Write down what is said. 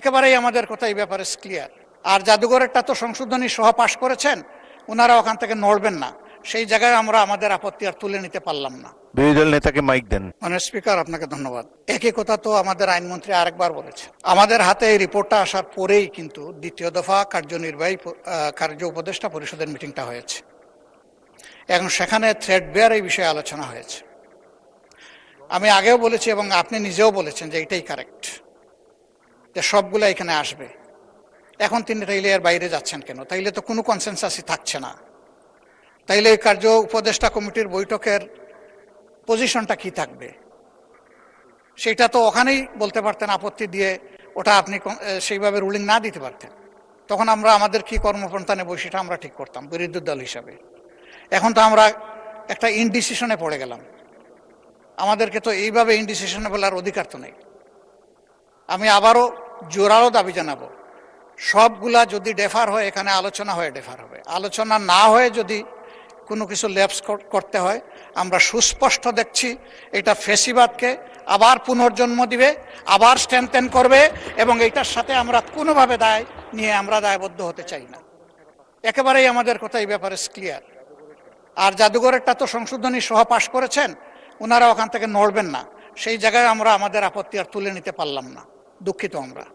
একেবারেই আমাদের কথা এই ব্যাপারে ক্লিয়ার। আর জাদুঘরেরটা তো সংশোধনী সহ পাশ করেছেন, ওনারা ওখান থেকে নড়বেন না, সেই জায়গায় আমরা আমাদের আপত্তি আর তুলে নিতে পারলাম না। বিরোধী দল নেতাকে মাইক দেন। মাননীয় স্পিকার, আপনাকে ধন্যবাদ। একই কথা তো আমাদের আইনমন্ত্রী আরেকবার বলেছে। আমাদের হাতে এই রিপোর্টটা আসার পরেই কিন্তু দ্বিতীয় দফা কার্য উপদেষ্টা পরিষদের মিটিংটা হয়েছে এবং সেখানে থ্রেড বেয়ার এই বিষয়ে আলোচনা হয়েছে। আমি আগেও বলেছি এবং আপনি নিজেও বলেছেন যে এটাই কারেক্ট, যে সবগুলো এখানে আসবে। এখন তিনি তাইলে এর বাইরে যাচ্ছেন কেন? তাইলে তো কোনো কনসেনসাসই থাকছে না। তাইলে এই কার্য উপদেষ্টা কমিটির বৈঠকের পজিশনটা কি থাকবে সেটা তো ওখানেই বলতে পারতেন, আপত্তি দিয়ে ওটা আপনি সেইভাবে রুলিং না দিতে পারতেন। তখন আমরা আমাদের কি কর্মপন্থা নেব সেটা আমরা ঠিক করতাম বিরোধী দল হিসাবে। এখন তো আমরা একটা ইনডিসিশনে পড়ে গেলাম। আমাদেরকে তো এইভাবে ইনডিসিশনে বলার অধিকার তো নেই। আমি আবারও জোরালো দাবি জানাবো, সবগুলা যদি ডেফার হয় এখানে আলোচনা হয়ে ডেফার হবে। আলোচনা না হয়ে যদি কোনো কিছু ল্যাপস করতে হয়, আমরা সুস্পষ্ট দেখছি এটা ফেসিবাদকে আবার পুনর্জন্ম দিবে, আবার স্ট্রেনথেন করবে, এবং এইটার সাথে আমরা কোনোভাবে দায় নিয়ে আমরা দায়বদ্ধ হতে চাই না। একেবারেই আমাদের কথা এই ব্যাপারে ক্লিয়ার। আর জাদুঘরেরটা তো সংশোধনী সহ পাশ করেছেন, ওনারা ওখান থেকে নড়বেন না, সেই জায়গায় আমরা আমাদের আপত্তি আর তুলে নিতে পারলাম না। দুঃখিত আমরা।